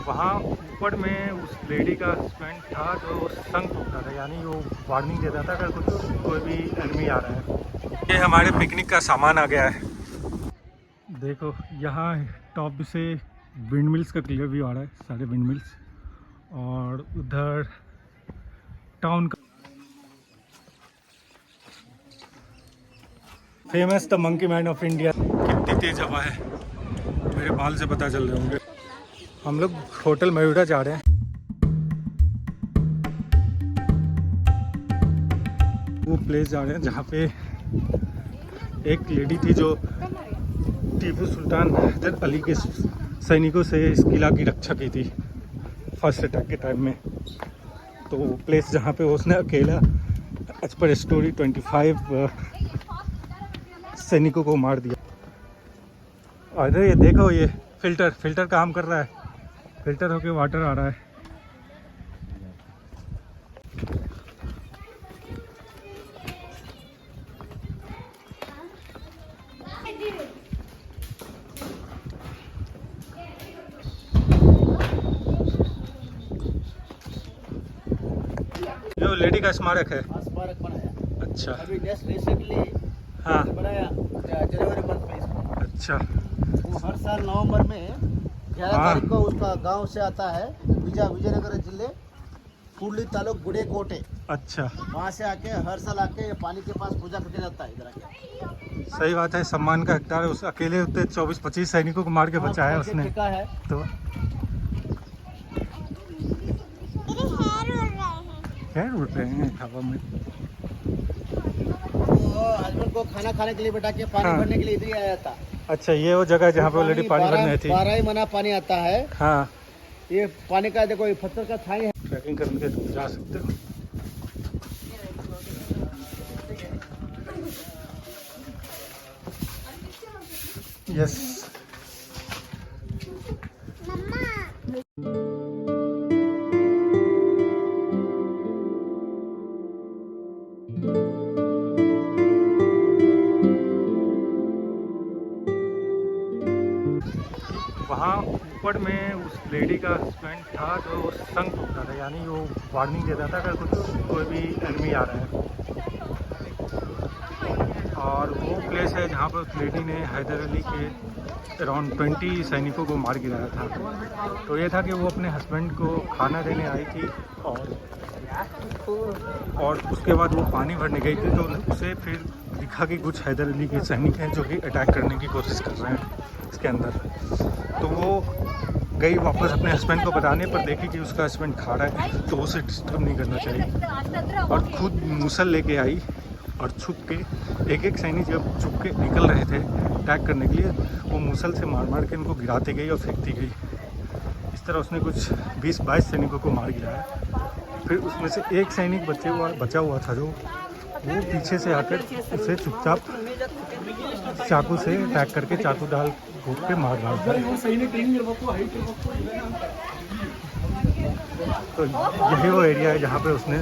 वहाँ ऊपर में उस लेडी का हस्बैंड था जो संग फूकता था, यानी वो वार्निंग देता था अगर कुछ कोई भी एनिमी आ रहा है। ये हमारे पिकनिक का सामान आ गया है। देखो यहाँ टॉप से विंड मिल्स का क्लियर व्यू आ रहा है, सारे विंड मिल्स, और उधर टाउन का famous the monkey man of India. कितनी तेज हवा है, मेरे बाल से पता चल रहे होंगे। हम लोग होटल मयूरा जा रहे हैं। वो प्लेस जा रहे हैं जहाँ पे एक लेडी थी जो टीपू सुल्तान हैदर अली के सैनिकों से इस किला की रक्षा की थी फर्स्ट अटैक के टाइम में। तो वो प्लेस जहाँ पे उसने अकेला एज पर स्टोरी 25 सैनिकों को मार दिया। अरे ये देखो, ये फिल्टर काम कर रहा है, फिल्टर होके वाटर आ रहा है। जो लेडी का स्मारक है, स्मारक बनाया। अच्छा। अभी जस्ट रिसेंटली हाँ, बनाया जनवरी मंथ में इसको। अच्छा। वो हर साल नवंबर में 11 हाँ। तारीख को उसका गांव से आता है विजयनगर जिले कुर्ली तालुक गुड़ेकोटे। अच्छा, वहाँ से आके हर साल आके पानी के पास पूजा करके जाता है इधर आके। सही बात है। सम्मान का हकदार है। उस अकेले उतने 24-25 सैनिकों को मार के बचाया उसने। ठेका है तो खैर उड़ रहे हैं हवा में। हस्बैंड को खाना खाने के लिए बैठा के पानी हाँ। भरने के लिए इधर ही आया था। अच्छा, ये वो जगह जहाँ पे ऑलरेडी पानी भरने थी। 12 ही मना पानी आता है। हाँ, ये पानी का देखो, ये पत्थर का थाई है। ट्रैकिंग करने के तुम जा सकते हो। यस। वहाँ ऊपर में उस लेडी का हस्बैंड था जो संग फूकता था, यानी वो वार्निंग देता था अगर कुछ कोई भी एनिमी आ रहा है। और वो प्लेस है जहाँ पर उस लेडी ने हैदर अली के अराउंड 20 सैनिकों को मार गिराया था। तो ये था कि वो अपने हस्बैंड को खाना देने आई थी और उसके बाद वो पानी भरने गई थी। तो उसे फिर दिखा कि कुछ हैदर अली के सैनिक हैं जो कि अटैक करने की कोशिश कर रहे हैं इसके अंदर। तो वो गई वापस अपने हस्बैंड को बताने, पर देखी कि उसका हस्बैंड खा रहा है तो उसे डिस्टर्ब नहीं करना चाहिए, और खुद मूसल लेके आई और छुप के एक सैनिक जब छुप के निकल रहे थे अटैक करने के लिए, वो मूसल से मार के उनको गिराती गई और फेंकती गई। इस तरह उसने कुछ 20-22 सैनिकों को मार गिराया। फिर उसमें से एक सैनिक बचा हुआ था जो वो पीछे से आकर उसे चुपचाप चाकू से अटैक करके चाकू डाल घोट के मार डालता है। तो यही वो एरिया है जहाँ पे उसने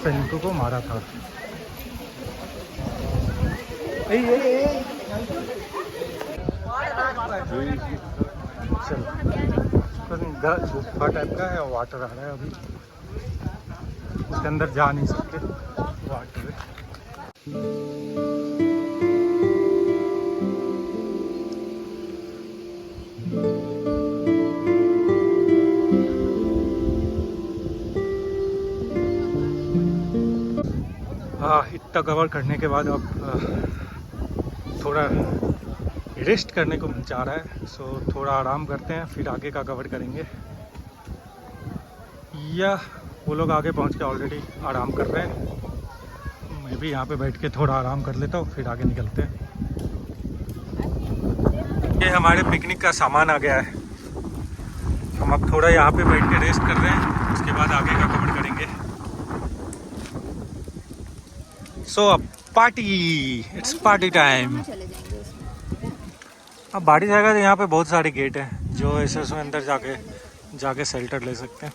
सैनिकों को मारा था। चलो, गुफा टाइप का है, वाटर आ रहा है। अभी उसके अंदर जा नहीं सकते, वाटर है। हाँ, इतना कवर करने के बाद अब थोड़ा रेस्ट करने को मन चाह रहा है। सो थोड़ा आराम करते हैं, फिर आगे का कवर करेंगे। या वो लोग आगे पहुंच के ऑलरेडी आराम कर रहे हैं। मैं भी यहाँ पे बैठ के थोड़ा आराम कर लेता हूँ, फिर आगे निकलते हैं। ये हमारे पिकनिक का सामान आ गया है। हम अब थोड़ा यहाँ पे बैठ के रेस्ट कर रहे हैं, उसके बाद आगे का कवर करेंगे। सो अब पार्टी, इट्स पार्टी टाइम। अब बारिश आएगा तो यहाँ पे बहुत सारे गेट हैं जो ऐसे उसमें अंदर जाके शेल्टर ले सकते हैं।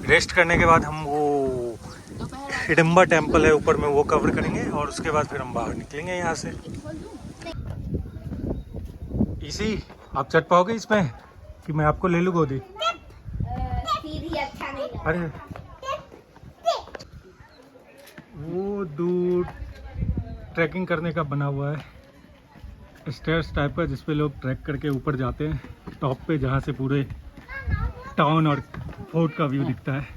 रेस्ट करने के बाद हम वो हिडम्बा टेम्पल है ऊपर में, वो कवर करेंगे और उसके बाद फिर हम बाहर निकलेंगे यहाँ से। इसी आप चढ़ पाओगे इसमें? कि मैं आपको ले लूँ गोदी? सीधी अच्छा नहीं लगा। अरे वो दूर ट्रैकिंग करने का बना हुआ है स्टेयर्स टाइप का, जिसपे लोग ट्रैक करके ऊपर जाते हैं टॉप पे, जहाँ से पूरे टाउन और फोर्ट का व्यू दिखता है।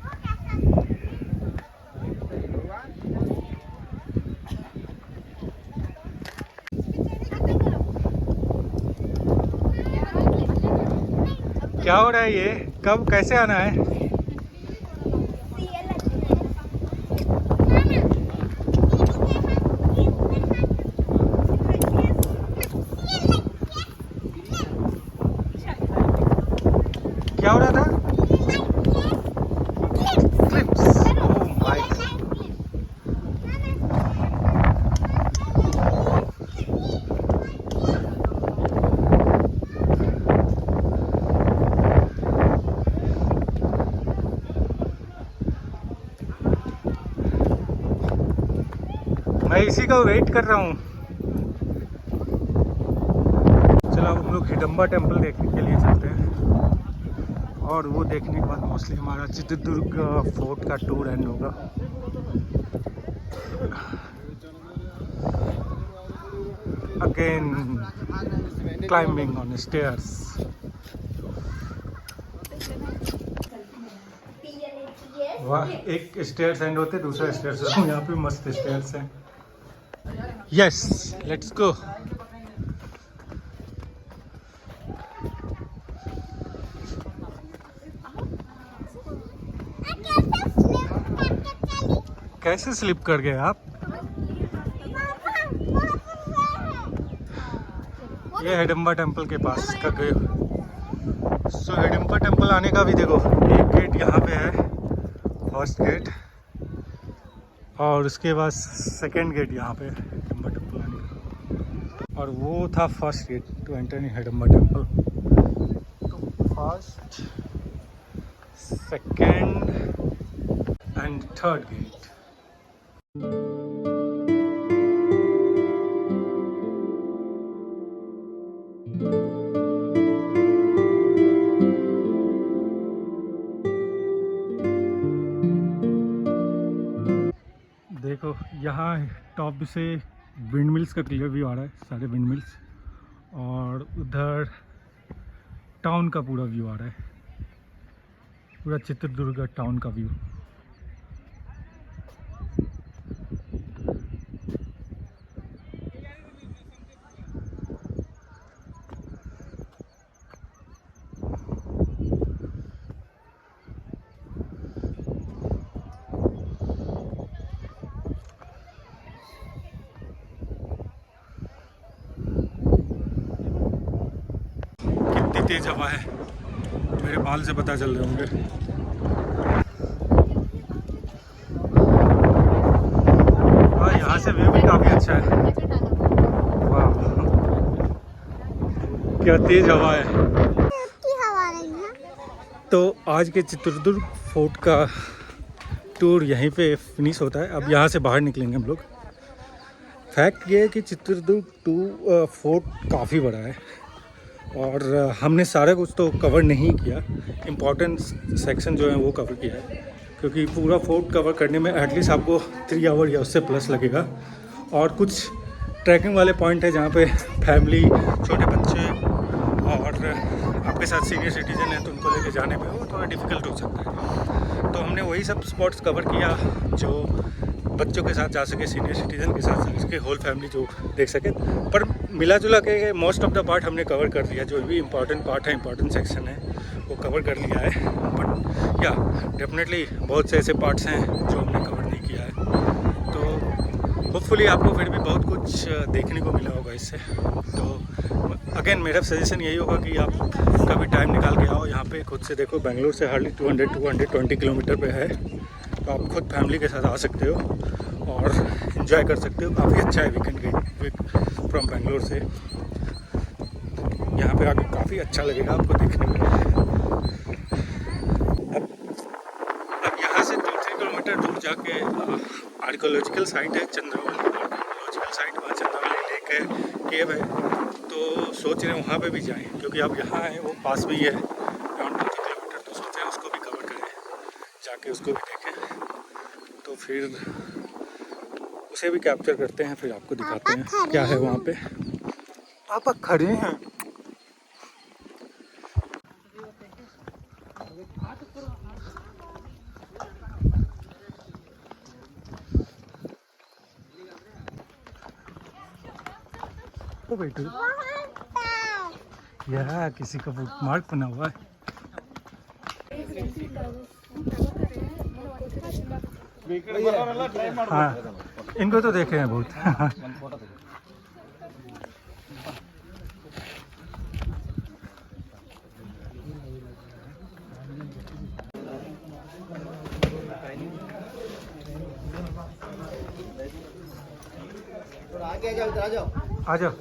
क्या हो रहा है ये? कब कैसे आना है? क्या हो रहा था? क्लिप्स। Oh my. मैं इसी का वेट कर रहा हूँ। चलो अब हम लोग हिडम्बा टेम्पल देखने के लिए चलते हैं, और वो देखने के बाद मोस्टली हमारा चित्रदुर्ग फोर्ट का टूर एंड होगा। Again climbing on stairs. वाह, एक स्टेयर्स एंड होते दूसरा स्टेयर्स। यहाँ पे मस्त स्टेयर्स हैं। Yes, let's go. कैसे स्लिप कर गए आप? ये हिडम्बा टेम्पल के पास का गए। सो हिडम्बा टेम्पल आने का भी देखो, एक गेट यहाँ पे है, फर्स्ट गेट, और उसके बाद सेकंड गेट यहाँ पे हिडम्बा टेम्पल आने का, और वो था first gate to enter in Hidimba temple. तो first, second and third gate. देखो यहाँ टॉप से विंड मिल्स का क्लियर व्यू आ रहा है, सारे विंड मिल्स, और उधर टाउन का पूरा व्यू आ रहा है, पूरा चित्रदुर्ग टाउन का व्यू। कितनी तेज हवा है, मेरे बाल से पता चल रहे होंगे। हाँ, यहाँ से व्यू भी काफ़ी अच्छा है। वाह, क्या तेज हवा है। तो आज के चित्रदुर्ग फोर्ट का टूर यहीं पे फिनिश होता है। अब यहाँ से बाहर निकलेंगे हम लोग। फैक्ट ये है कि चित्रदुर्ग फोर्ट काफ़ी बड़ा है, और हमने सारा कुछ तो कवर नहीं किया। इम्पॉर्टेंट सेक्शन जो है वो कवर किया है, क्योंकि पूरा फोर्ट कवर करने में एटलीस्ट आपको 3 आवर या उससे प्लस लगेगा। और कुछ ट्रैकिंग वाले पॉइंट है जहाँ पे फैमिली, छोटे बच्चे और आपके साथ सीनियर सिटीजन हैं, तो उनको लेके जाने में वो थोड़ा डिफ़िकल्ट हो सकता है। तो हमने वही सब स्पॉट्स कवर किया जो बच्चों के साथ जा सके, सीनियर सिटीज़न के साथ जा सके, होल फैमिली जो देख सके। पर मिला जुला के मोस्ट ऑफ द पार्ट हमने कवर कर लिया। जो भी इम्पॉर्टेंट पार्ट है, इम्पॉर्टेंट सेक्शन है, वो कवर कर लिया है। बट या डेफिनेटली बहुत से ऐसे पार्ट्स हैं जो हमने कवर नहीं किया है। तो होपफुली आपको फिर भी बहुत कुछ देखने को मिला होगा इससे। तो अगेन मेरा सजेशन यही होगा कि आप कभी टाइम निकाल के आओ यहाँ पे, खुद से देखो। बेंगलोर से हार्डली 220 किलोमीटर पे है, तो आप खुद फैमिली के साथ आ सकते हो और इन्जॉय कर सकते हो। काफ़ी अच्छा है वीक फ्रॉम बेंगलोर से। यहाँ पे आके काफ़ी अच्छा लगेगा आपको देखने में। अब यहाँ से 2-3 किलोमीटर दूर जाके आर्कियोलॉजिकल साइट है चंद्रावली, आर्कियोलॉजिकल साइट, वहाँ चंद्रावली लेक है, केव है। तो सोच रहे हैं वहाँ पे भी जाएं, क्योंकि अब यहाँ है वो पास में ही है अराउंड 2 किलोमीटर, तो सोच रहे हैं उसको भी कवर करें, जाके उसको भी देखें। तो फिर उसे भी कैप्चर करते हैं, फिर आपको दिखाते हैं क्या है वहाँ पे। पापा खड़े हैं। ओ बेटू, यह किसी का बुक मार्क बना हुआ है। हाँ, इनको तो देखे हैं बहुत। आगे आ जाओ, इधर आ जाओ। आ जाओ।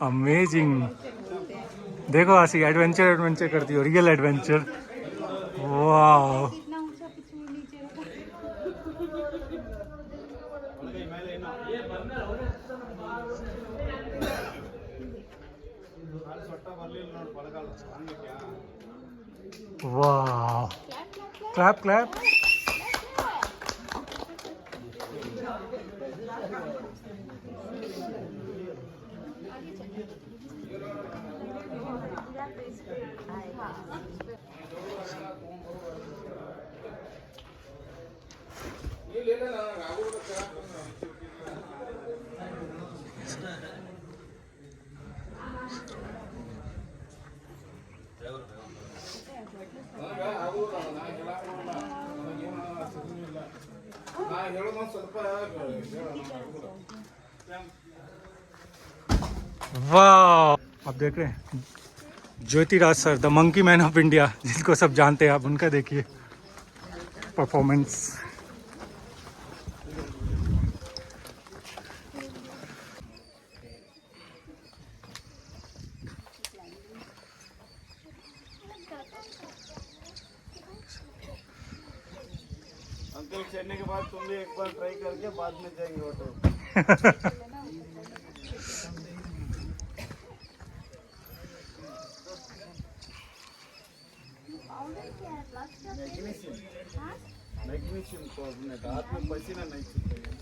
अमेजिंग। देखो आशी एडवेंचर करती हो, रियल एडवेंचर। वाह, वाह, क्लैप क्लैप। वाह, आप देख रहे हैं Jyotiraj sir, the monkey man of India, जिनको सब जानते हैं आप, उनका देखिए परफॉर्मेंस। अंकल चढ़ने के बाद तुम भी एक बार ट्राई करके बाद में जाएंगे होटल। मैग्नीशियम कार्बोनेट, हाथ में पसीना नहीं छूटेगा।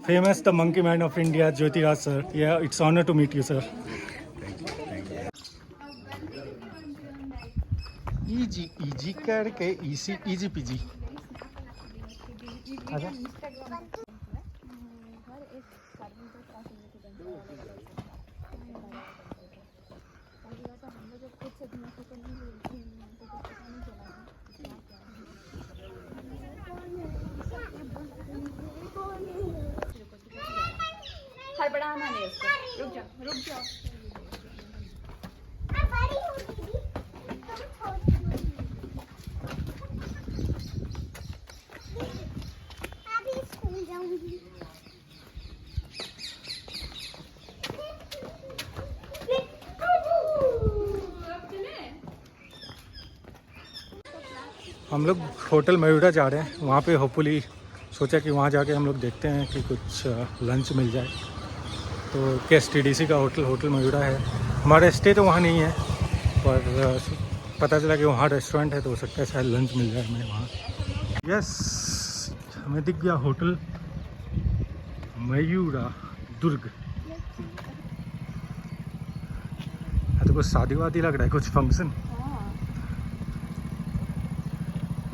Famous the monkey man of India, Jyotiraj sir. Yeah, it's honor to meet you, sir. Easy करके easy peasy. हड़बड़ाना नहीं उसको, रुक जाओ रुक जाओ। अभी स्कूल जाऊंगी। हम लोग होटल मयूरा जा रहे हैं, वहाँ पे होपफुली सोचा कि वहाँ जाके हम लोग देखते हैं कि कुछ लंच मिल जाए। तो KSTDC का होटल मयूरा है। हमारा स्टे तो वहाँ नहीं है, पर पता चला कि वहाँ रेस्टोरेंट है, तो हो सकता है शायद लंच मिल जाए हमें वहाँ। यस, हमें दिख गया होटल मयूरा दुर्ग। तो कुछ शादी वादी लग रहा है, कुछ फंक्शन।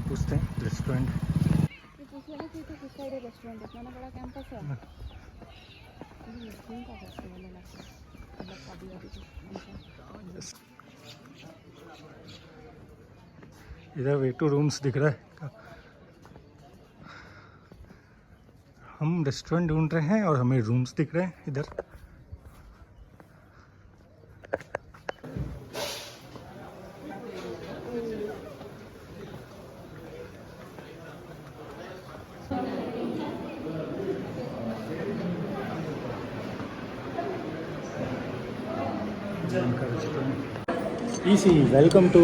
पूछते हैं रेस्टोरेंट। रेस्टोरेंट इतना बड़ा कैंपस है। इधर वेटो रूम्स दिख रहा है। हम रेस्टोरेंट ढूंढ रहे हैं और हमें रूम्स दिख रहे हैं इधर। इसी welcome to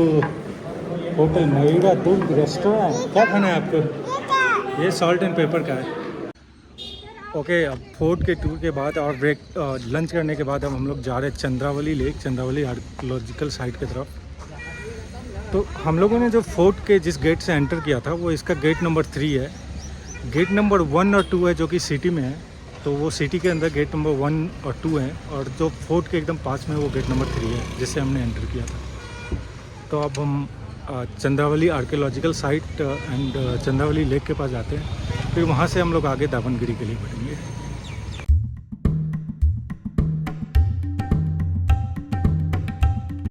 hotel Mayura Durg restaurant. क्या खाना है आपको? ये सॉल्ट एंड पेपर का है। ओके, अब फोर्ट के टूर के बाद और ब्रेक लंच करने के बाद अब हम लोग जा रहे हैं Chandravali lake, Chandravali archaeological site की तरफ। तो हम लोगों ने जो फोर्ट के जिस गेट से एंटर किया था वो इसका गेट नंबर 3 है। गेट नंबर 1 और 2 है जो कि सिटी में है। तो वो सिटी के अंदर गेट नंबर 1 और 2 हैं, और जो फोर्ट के एकदम पास में वो गेट नंबर 3 है जिससे हमने एंटर किया था। तो अब हम Chandravali archaeological site and Chandravali lake के पास जाते हैं, फिर वहाँ से हम लोग आगे दावनगिरी के लिए बढ़ेंगे।